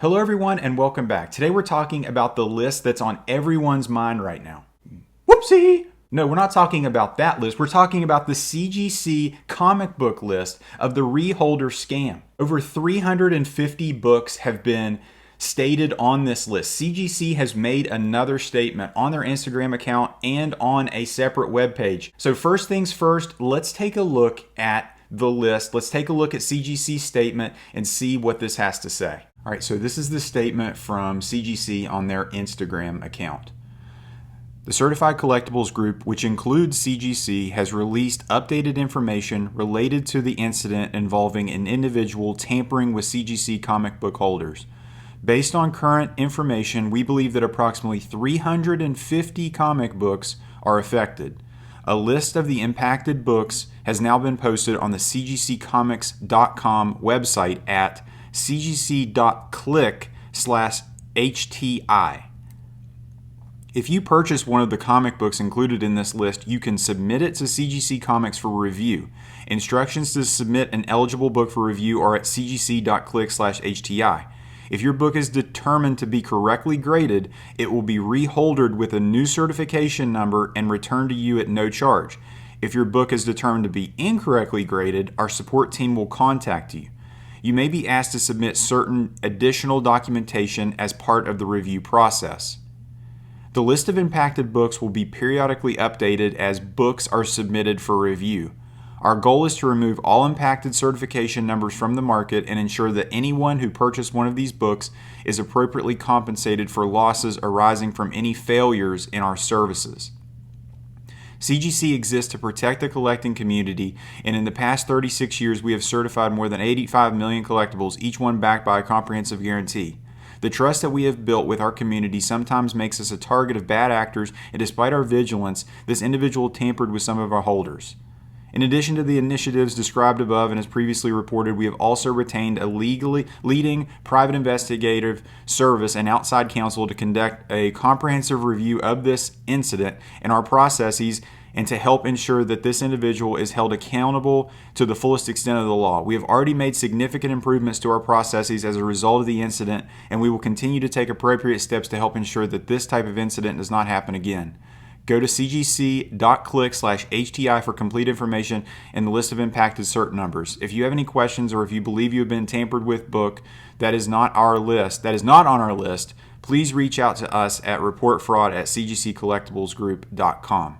Hello everyone and welcome back. Today we're talking about the list that's on everyone's mind right now. Whoopsie! No, we're not talking about that list. We're talking about the CGC comic book list of the reholder scam. Over 350 books have been stated on this list. CGC has made another statement on their Instagram account and on a separate webpage. So first things first, let's take a look at the list. Let's take a look at CGC's statement and see what this has to say. All right, so this is the statement from CGC on their Instagram account. The Certified Collectibles Group, which includes CGC, has released updated information related to the incident involving an individual tampering with CGC comic book holders. Based on current information, we believe that approximately 350 comic books are affected. A list of the impacted books has now been posted on the cgccomics.com website at cgc.click/HTI. If you purchase one of the comic books included in this list, you can submit it to CGC Comics for review. Instructions to submit an eligible book for review are at cgc.click/HTI. If your book is determined to be correctly graded, it will be reholdered with a new certification number and returned to you at no charge. If your book is determined to be incorrectly graded, our support team will contact you. You may be asked to submit certain additional documentation as part of the review process. The list of impacted books will be periodically updated as books are submitted for review. Our goal is to remove all impacted certification numbers from the market and ensure that anyone who purchased one of these books is appropriately compensated for losses arising from any failures in our services. CGC exists to protect the collecting community, and in the past 36 years we have certified more than 85 million collectibles, each one backed by a comprehensive guarantee. The trust that we have built with our community sometimes makes us a target of bad actors, and despite our vigilance, this individual tampered with some of our holders. In addition to the initiatives described above and as previously reported, we have also retained a leading private investigative service and outside counsel to conduct a comprehensive review of this incident and our processes and to help ensure that this individual is held accountable to the fullest extent of the law. We have already made significant improvements to our processes as a result of the incident, and we will continue to take appropriate steps to help ensure that this type of incident does not happen again. Go to cgc.click/HTI for complete information and the list of impacted cert numbers. If you have any questions or if you believe you have been tampered with book that is not on our list, please reach out to us at reportfraud@cgccollectiblesgroup.com.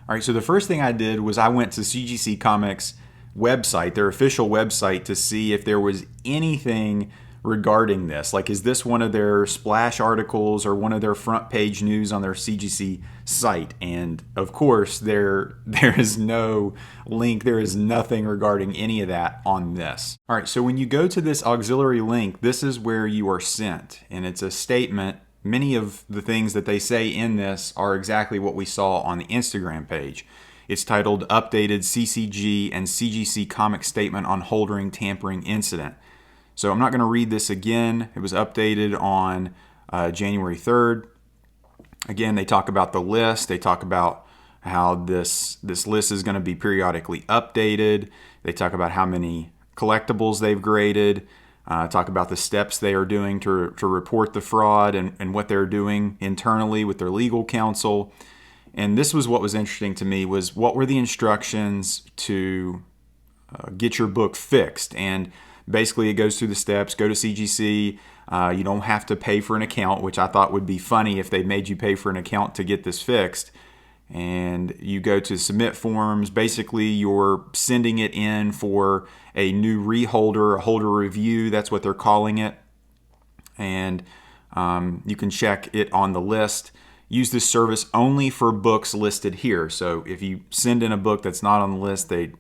All right, so the first thing I did was I went to CGC Comics website, their official website, to see if there was anything regarding this. Like, is this one of their splash articles or one of their front page news on their CGC site? And of course, there is no link. There is nothing regarding any of that on this. All right, so when you go to this auxiliary link, this is where you are sent, and it's a statement. Many of the things that they say in this are exactly what we saw on the Instagram page. It's titled Updated CCG and CGC Comic Statement on Holdering Tampering Incident. So I'm not going to read this again. It was updated on January 3rd. Again, they talk about the list. They talk about how this list is going to be periodically updated. They talk about how many collectibles they've graded. Talk about the steps they are doing to report the fraud and what they're doing internally with their legal counsel. And this was what was interesting to me, was what were the instructions to get your book fixed. And basically, it goes through the steps. Go to CGC. You don't have to pay for an account, which I thought would be funny if they made you pay for an account to get this fixed. And you go to submit forms. Basically, you're sending it in for a new reholder, a holder review. That's what they're calling it. And you can check it on the list. Use this service only for books listed here. So if you send in a book that's not on the list, they're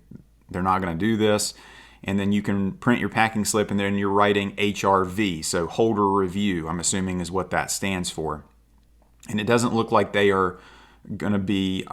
not going to do this. And then you can print your packing slip, and then you're writing HRV, so holder review, I'm assuming is what that stands for. And it doesn't look like they are going to be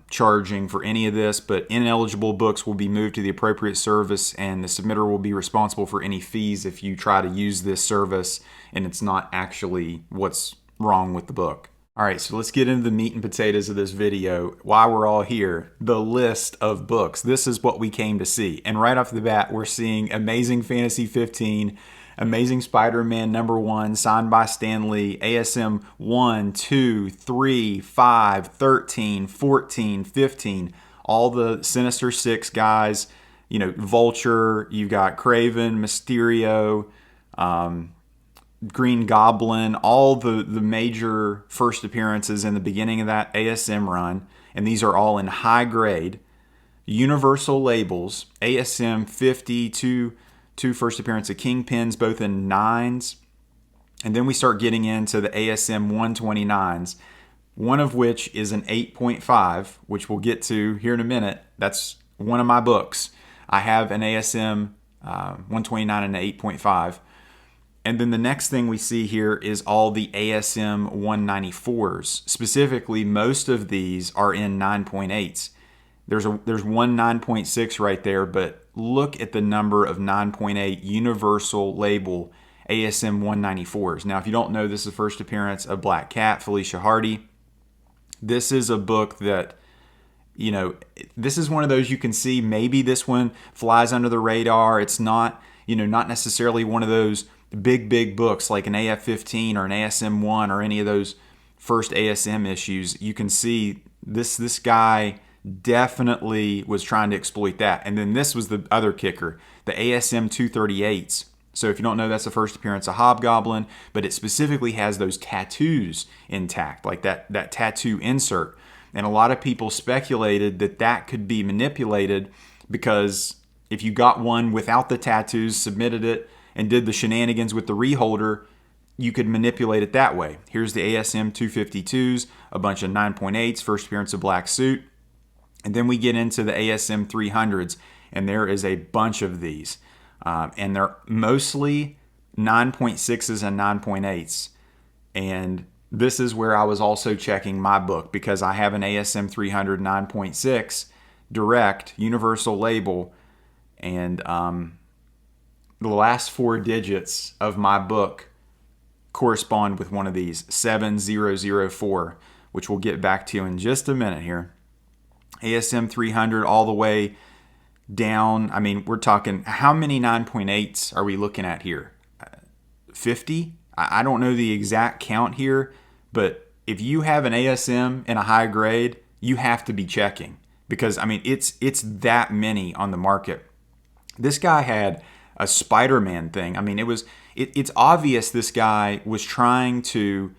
charging for any of this, but ineligible books will be moved to the appropriate service, and the submitter will be responsible for any fees if you try to use this service and it's not actually what's wrong with the book. All right, so let's get into the meat and potatoes of this video. Why we're all here, the list of books. This is what we came to see. And right off the bat, we're seeing Amazing Fantasy 15, Amazing Spider-Man #1, signed by Stan Lee, ASM 1, 2, 3, 5, 13, 14, 15, all the Sinister Six guys, Vulture, you've got Kraven, Mysterio, Green Goblin, all the major first appearances in the beginning of that ASM run, and these are all in high grade. Universal labels, ASM 50, two first appearance of Kingpins, both in 9s. And then we start getting into the ASM 129s, one of which is an 8.5, which we'll get to here in a minute. That's one of my books. I have an ASM 129 and an 8.5. And then the next thing we see here is all the ASM 194s. Specifically, most of these are in 9.8s. There's one 9.6 right there, but look at the number of 9.8 universal label ASM 194s. Now, if you don't know, this is the first appearance of Black Cat, Felicia Hardy. This is a book that, this is one of those you can see maybe this one flies under the radar. It's not, not necessarily one of those big books like an AF-15 or an ASM-1 or any of those first ASM issues. You can see this guy definitely was trying to exploit that. And then this was the other kicker, the ASM 238s. So if you don't know, that's the first appearance of Hobgoblin, but it specifically has those tattoos intact, like that tattoo insert. And a lot of people speculated that could be manipulated, because if you got one without the tattoos, submitted it, and did the shenanigans with the reholder, you could manipulate it that way. Here's the ASM 252s, a bunch of 9.8s, first appearance of Black Suit. And then we get into the ASM 300s, and there is a bunch of these. And they're mostly 9.6s and 9.8s. And this is where I was also checking my book, because I have an ASM 300 9.6 direct universal label, and the last 4 digits of my book correspond with one of these, 7004, which we'll get back to in just a minute here. ASM 300 all the way down. I mean, we're talking, how many 9.8s are we looking at here? 50? I don't know the exact count here, but if you have an ASM in a high grade, you have to be checking, because I mean, it's that many on the market. This guy had a Spider-Man thing. I mean, it's obvious this guy was trying to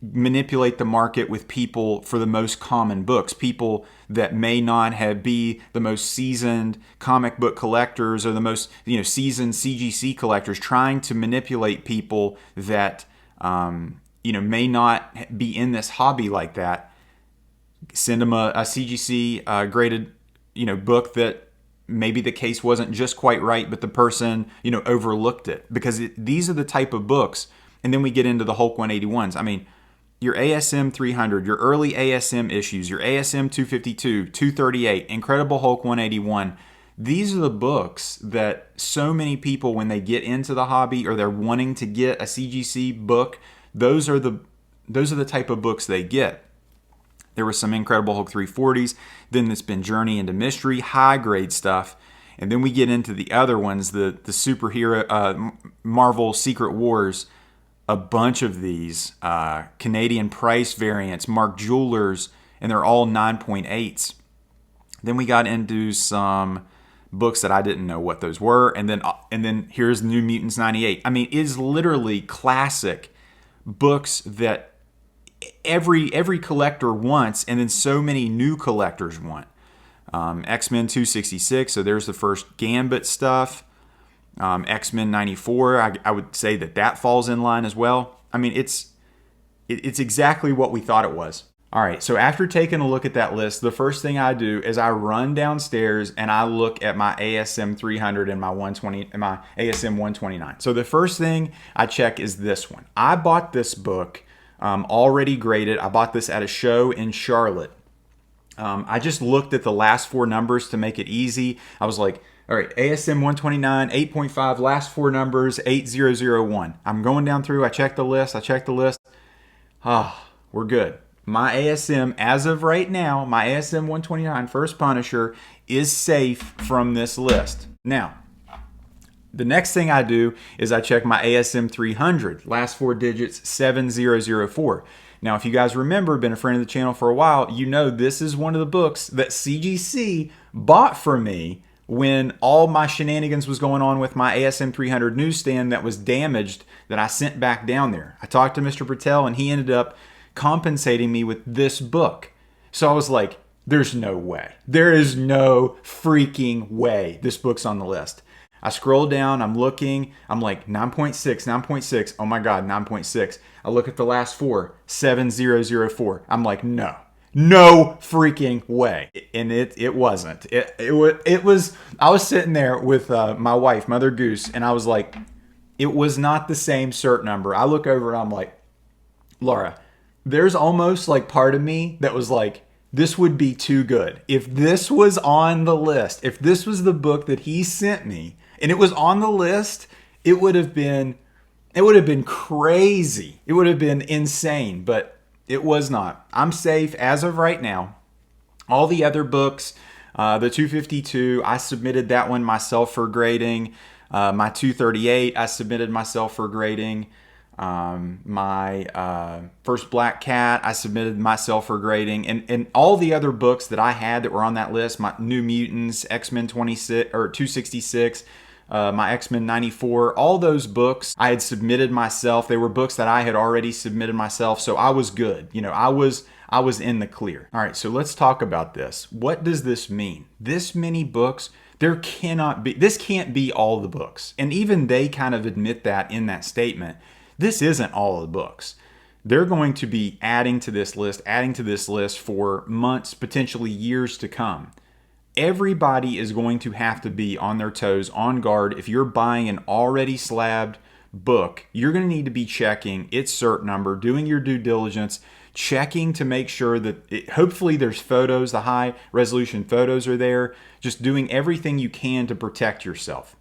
manipulate the market with people for the most common books, people that may not be the most seasoned comic book collectors or the most seasoned CGC collectors, trying to manipulate people that may not be in this hobby like that. Send them a CGC graded book that maybe the case wasn't just quite right, but the person overlooked it, because these are the type of books. And then we get into the Hulk 181s. I mean, your ASM 300, your early ASM issues, your ASM 252, 238, Incredible Hulk 181. These are the books that so many people, when they get into the hobby or they're wanting to get a CGC book, those are the type of books they get. There was some Incredible Hulk 340s. Then it's been Journey into Mystery, high grade stuff. And then we get into the other ones, the superhero, Marvel Secret Wars, a bunch of these, Canadian price variants, Mark Jewelers, and they're all 9.8s. Then we got into some books that I didn't know what those were. And then here's New Mutants 98. I mean, it is literally classic books that every collector wants, and then so many new collectors want. X-Men 266, so there's the first Gambit stuff. X-Men 94, I would say that falls in line as well. I mean, it's exactly what we thought it was. All right, so after taking a look at that list, the first thing I do is I run downstairs and I look at my ASM 300 and my 120 and my ASM 129. So the first thing I check is this one. I bought this book already graded. I bought this at a show in Charlotte. I just looked at the last 4 numbers to make it easy. I was like, all right, ASM 129, 8.5, last 4 numbers, 8001. I'm going down through. I checked the list. We're good. My ASM, as of right now, my ASM 129 First Punisher is safe from this list. Now, The next thing I do is I check my ASM 300, last 4 digits 7004. Now, if you guys remember, been a friend of the channel for a while, you know this is one of the books that CGC bought for me when all my shenanigans was going on with my ASM 300 newsstand that was damaged that I sent back down there. I talked to Mr. Patel and he ended up compensating me with this book. So I was like, there's no way. There is no freaking way this book's on the list. I scroll down, I'm looking, I'm like 9.6, 9.6, oh my God, 9.6. I look at the last 4, 7004. I'm like, no freaking way. And it wasn't. It was, I was sitting there with my wife, Mother Goose, and I was like, it was not the same cert number. I look over and I'm like, Laura, there's almost like part of me that was like, this would be too good. If this was on the list, if this was the book that he sent me, and it was on the list, it would have been crazy. It would have been insane, but it was not. I'm safe as of right now. All the other books, the 252, I submitted that one myself for grading. My 238, I submitted myself for grading. My first Black Cat, I submitted myself for grading, and all the other books that I had that were on that list, my New Mutants, X-Men 26 or 266, my X-Men 94, all those books I had submitted myself. They were books that I had already submitted myself, so I was good. You know, I was in the clear. All right, so let's talk about this. What does this mean? This many books? This can't be all the books, and even they kind of admit that in that statement. This isn't all of the books. They're going to be adding to this list for months, potentially years to come. Everybody is going to have to be on their toes, on guard. If you're buying an already slabbed book, you're going to need to be checking its cert number, doing your due diligence, checking to make sure that hopefully there's photos, the high resolution photos are there, just doing everything you can to protect yourself.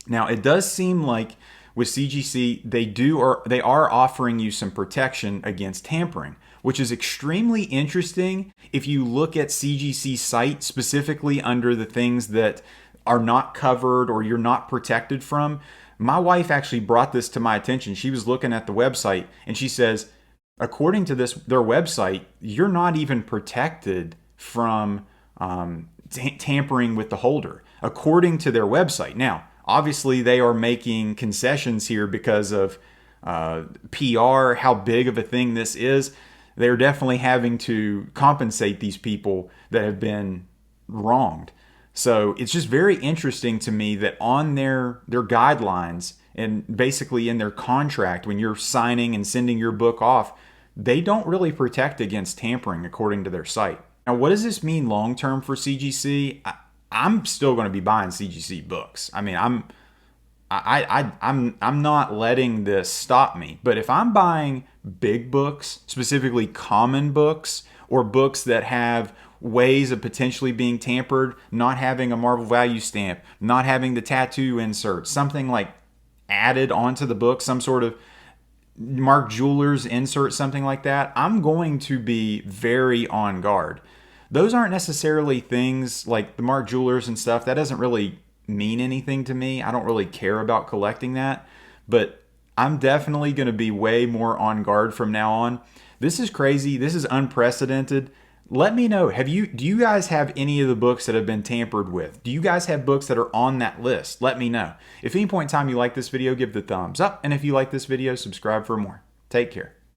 Now, it does seem like with CGC, they are offering you some protection against tampering, which is extremely interesting if you look at CGC's site specifically under the things that are not covered or you're not protected from. My wife actually brought this to my attention. She was looking at the website and she says, according to their website, you're not even protected from tampering with the holder, according to their website. Now, obviously, they are making concessions here because of PR, how big of a thing this is. They're definitely having to compensate these people that have been wronged. So it's just very interesting to me that on their guidelines and basically in their contract, when you're signing and sending your book off, they don't really protect against tampering according to their site. Now, what does this mean long-term for CGC? I'm still going to be buying CGC books. I mean, I'm not letting this stop me. But if I'm buying big books, specifically common books, or books that have ways of potentially being tampered, not having a Marvel value stamp, not having the tattoo insert, something like added onto the book, some sort of Mark Jewelers insert, something like that, I'm going to be very on guard. Those aren't necessarily things like the Mark Jewelers and stuff. That doesn't really mean anything to me. I don't really care about collecting that, but I'm definitely going to be way more on guard from now on. This is crazy. This is unprecedented. Let me know. Do you guys have any of the books that have been tampered with? Do you guys have books that are on that list? Let me know. If at any point in time you like this video, give the thumbs up. And if you like this video, subscribe for more. Take care.